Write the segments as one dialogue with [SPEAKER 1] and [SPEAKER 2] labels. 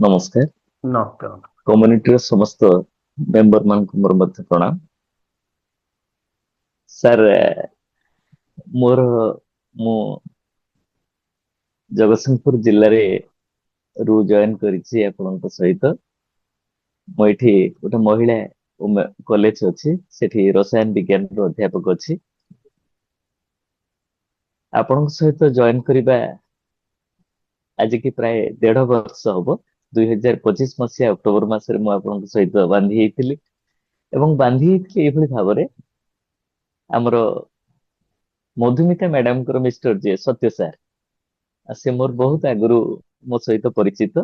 [SPEAKER 1] ନମସ୍କାର।
[SPEAKER 2] ନମସ୍କାର।
[SPEAKER 1] କମ୍ୟୁନିଟିର ସମସ୍ତ ମେମ୍ବର ମାନଙ୍କୁ ମୋର ମଧ୍ୟ ପ୍ରଣାମ। ସାର୍, ମୋର ମୁଁ ଜଗତସିଂହପୁର ଜିଲ୍ଲାରେ ଜଏନ କରିଛି ଆପଣଙ୍କ ସହିତ। ମୁଁ ଏଠି ଗୋଟେ ମହିଳା କଲେଜ ଅଛି, ସେଠି ରସାୟନ ବିଜ୍ଞାନର ଅଧ୍ୟାପକ ଅଛି। ଆପଣଙ୍କ ସହିତ ଜଏନ କରିବା ଆଜିକି ପ୍ରାୟ 1.5 ବର୍ଷ ହବ। 2025 ଅକ୍ଟୋବର ମାସରେ ମୁଁ ଆପଣଙ୍କ ସହିତ ବାନ୍ଧି ହେଇଥିଲି ଏବଂ ବାନ୍ଧି ହେଇଥିଲି ଏଇଭଳି ଭାବରେ ଆମର ମଧୁମିତା ମ୍ୟାଡାମଙ୍କର ମିଷ୍ଟର ଯିଏ ସତ୍ୟ ସାର୍, ସେ ମୋର ବହୁତ ଆଗରୁ ମୋ ସହିତ ପରିଚିତ।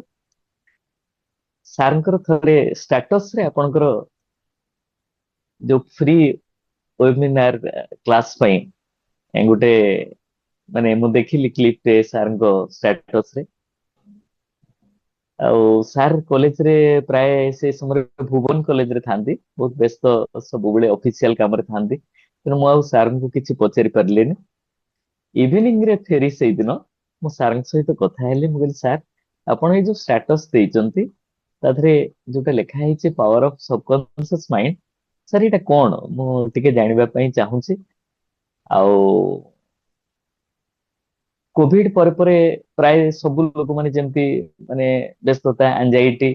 [SPEAKER 1] ସାର୍ଙ୍କର ଥରେ ଷ୍ଟାଟସ ରେ ଆପଣଙ୍କର ଯୋଉ ଫ୍ରି ୱେବିନାର କ୍ଲାସ ପାଇଁ ଗୋଟେ ମାନେ ମୁଁ ଦେଖିଲି କ୍ଲିପଟେ ସାର୍ଙ୍କ ଷ୍ଟାଟସ ରେ। ଆଉ ସାର୍ କଲେଜରେ ପ୍ରାୟ ସେ ସମୟରେ ଭୁବନ କଲେଜରେ ଥାନ୍ତି, ବହୁତ ବ୍ୟସ୍ତ ସବୁବେଳେ ଅଫିସିଆଲ କାମରେ ଥାନ୍ତି। ତେଣୁ ମୁଁ ଆଉ ସାର୍ଙ୍କୁ କିଛି ପଚାରି ପାରିଲିନି। ଇଭିନିଂ ରେ ଫେରି ସେଇଦିନ ମୁଁ ସାର୍ଙ୍କ ସହିତ କଥା ହେଲି। ମୁଁ କହିଲି ସାର୍, ଆପଣ ଏଇ ଯୋଉ ଷ୍ଟାଟସ ଦେଇଛନ୍ତି ତା ଦେହରେ ଯୋଉଟା ଲେଖା ହେଇଛି ପାୱାର ଅଫ ସବକନସିୟସ ମାଇଣ୍ଡ, ସାର୍ ଏଇଟା କଣ? ମୁଁ ଟିକେ ଜାଣିବା ପାଇଁ ଚାହୁଁଛି। ଆଉ କୋଭିଡ ପରେ ପରେ ପ୍ରାୟ ସବୁ ଲୋକମାନେ ଯେମିତି ମାନେ ବ୍ୟସ୍ତତା, ଆଞ୍ଜାଇଟି,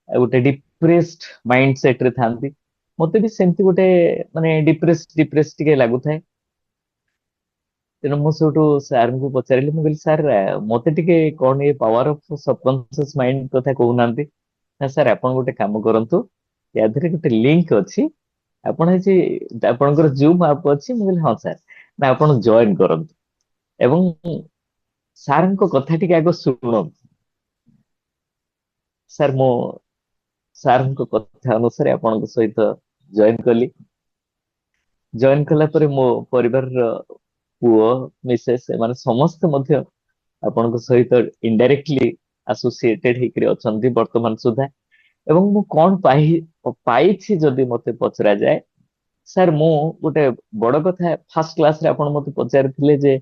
[SPEAKER 1] ଗୋଟେ ଡିପ୍ରେସଡ ମାଇଣ୍ଡ ସେଟ ରେ ଥାନ୍ତି। ମତେ ବି ସେମିତି ଗୋଟେ ମାନେ ଡିପ୍ରେସ ଟିକେ ଲାଗୁଥାଏ। ତେଣୁ ମୁଁ ସେଇଠୁ ସାର୍ଙ୍କୁ ପଚାରିଲି, ମୁଁ କହିଲି ସାର୍, ମତେ ଟିକେ କଣ ଏ ପାୱାର ଅଫ ସବକନସିୟସ ମାଇଣ୍ଡ କଥା କହୁନାହାନ୍ତି। ନା ସାର୍, ଆପଣ ଗୋଟେ କାମ କରନ୍ତୁ, ୟା ଦେହରେ ଗୋଟେ ଲିଙ୍କ ଅଛି, ଆପଣ ଆଜି ଆପଣଙ୍କର ଜୁମ୍ ଆପ୍ ଅଛି। ମୁଁ କହିଲି ହଁ ସାର୍। ନା ଆପଣ ଜଏନ କରନ୍ତୁ ଏବଂ ସାର୍ଙ୍କ କଥା ଟିକେ ଆଗ ଶୁଣନ୍ତୁ। ସାର୍, ମୁଁ ସାର୍ଙ୍କ କଥା ଅନୁସାରେ ଆପଣଙ୍କ ସହିତ ଜଏନ କଲି। ଜଏନ କଲା ପରେ ମୋ ପରିବାରର ପୁଅ, ମିସେସ୍, ଏମାନେ ସମସ୍ତେ ମଧ୍ୟ ଆପଣଙ୍କ ସହିତ ଇନଡାଇରେକ୍ଟଲି ଆସୋସିଏଟେଡ ହେଇକରି ଅଛନ୍ତି ବର୍ତ୍ତମାନ ସୁଦ୍ଧା। ଏବଂ ମୁଁ କଣ ପାଇଛି ଯଦି ମତେ ପଚରା ଯାଏ, ସାର୍ ମୁଁ ଗୋଟେ ବଡ କଥା, ଫାଷ୍ଟ କ୍ଲାସରେ ଆପଣ ମତେ ପଚାରିଥିଲେ ଯେ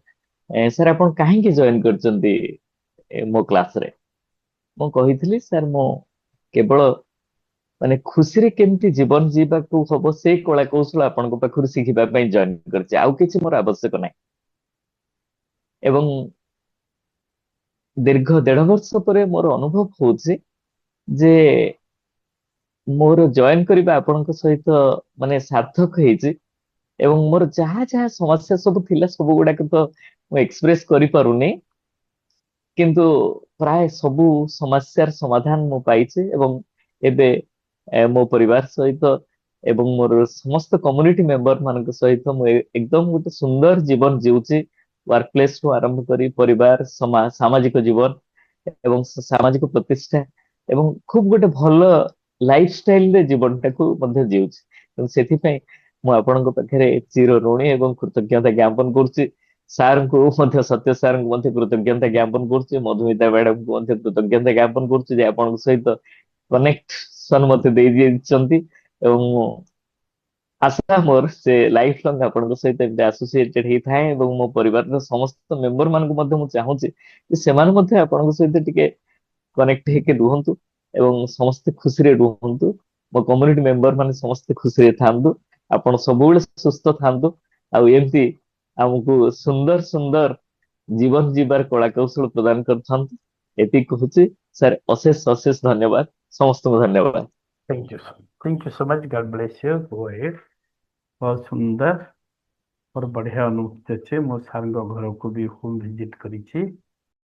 [SPEAKER 1] ସାର୍ ଆପଣ କାହିଁକି ଜଏନ କରିଛନ୍ତି ମୋ କ୍ଲାସରେ? ମୁଁ କହିଥିଲି ସାର୍, ମୁଁ କେବଳ ମାନେ ଖୁସିରେ କେମିତି ଜୀବନ ଯିବାକୁ ହବ ସେଇ କଳା କୌଶଳ ଆପଣଙ୍କ ପାଖରୁ ଶିଖିବା ପାଇଁ ଜଏନ କରିଛି, ଆଉ କିଛି ମୋର ଆବଶ୍ୟକ ନାହିଁ। ଏବଂ ଦୀର୍ଘ 1.5 ବର୍ଷ ପରେ ମୋର ଅନୁଭବ ହଉଛି ଯେ ମୋର ଜଏନ କରିବା ଆପଣଙ୍କ ସହିତ ମାନେ ସାର୍ଥକ ହେଇଛି। ଏବଂ ମୋର ଯାହା ଯାହା ସମସ୍ୟା ସବୁ ଥିଲା ସବୁ ଗୁଡାକ ତ ମୁଁ ଏକ୍ସପ୍ରେସ କରିପାରୁନି, କିନ୍ତୁ ପ୍ରାୟ ସବୁ ସମସ୍ୟାର ସମାଧାନ ମୁଁ ପାଇଛି। ଏବଂ ଏବେ ମୋ ପରିବାର ସହିତ ଏବଂ ମୋର ସମସ୍ତ କମ୍ୟୁନିଟି ମେମ୍ବର ମାନଙ୍କ ସହିତ ମୁଁ ଏକଦମ ଗୋଟେ ସୁନ୍ଦର ଜୀବନ ଜିଉଛି। ୱାର୍କ ପ୍ଲେସ ଠୁ ଆରମ୍ଭ କରି ପରିବାର, ସାମାଜିକ ଜୀବନ ଏବଂ ସାମାଜିକ ପ୍ରତିଷ୍ଠା ଏବଂ ଖୁବ ଗୋଟେ ଭଲ ଲାଇଫ ଷ୍ଟାଇଲରେ ଜୀବନଟାକୁ ମଧ୍ୟ ଜିଉଛି। ତେଣୁ ସେଥିପାଇଁ ମୁଁ ଆପଣଙ୍କ ପାଖରେ ଚିର ଋଣୀ ଏବଂ କୃତଜ୍ଞତା ଜ୍ଞାପନ କରୁଛି। ସାର୍ଙ୍କୁ ମଧ୍ୟ, ସତ୍ୟ ସାର୍ଙ୍କୁ ମଧ୍ୟ କୃତଜ୍ଞତା ଜ୍ଞାପନ କରୁଛି। ମଧୁମିତା ମ୍ୟାଡାମଙ୍କୁ ମଧ୍ୟ କୃତଜ୍ଞତା ଜ୍ଞାପନ କରୁଛି ଯେ ଆପଣଙ୍କ ସହିତ କନେକ୍ସନ ମତେ ଦେଇ ଦେଇଛନ୍ତି। ଏବଂ ଆଶା ମୋର ସେ ଲାଇଫ ଲଙ୍ଗ ଆପଣଙ୍କ ସହିତ ଏମିତି ଆସୋସିଏଟେଡ ହେଇଥାଏ। ଏବଂ ମୋ ପରିବାରର ସମସ୍ତ ମେମ୍ବର ମାନଙ୍କୁ ମଧ୍ୟ ମୁଁ ଚାହୁଁଛି ଯେ ସେମାନେ ମଧ୍ୟ ଆପଣଙ୍କ ସହିତ ଟିକେ କନେକ୍ଟ ହେଇକି ରୁହନ୍ତୁ ଏବଂ ସମସ୍ତେ ଖୁସିରେ ରୁହନ୍ତୁ। ମୋ କମ୍ୟୁନିଟି ମେମ୍ବର ମାନେ ସମସ୍ତେ ଖୁସିରେ ଥାନ୍ତୁ। ଆପଣ ସବୁବେଳେ ସୁସ୍ଥ ଥାନ୍ତୁ। ଆଉ ଏମିତି ଆମକୁ ସୁନ୍ଦର ସୁନ୍ଦର ଜୀବନ ଯିବାର କଳା କୌଶଳ ପ୍ରଦାନ କରିଥାନ୍ତୁ। ଏତିକି କହୁଛି। ସାର୍, ଅଶେଷ ଅଶେଷ ଧନ୍ୟବାଦ। ସମସ୍ତଙ୍କୁ ଧନ୍ୟବାଦ।
[SPEAKER 2] Thank you. Thank you so much. God bless you. Go ahead. बहुत सुंदर और बढ़िया अनुभूति अच्छे। मो सार घरको भी होम विजिट करी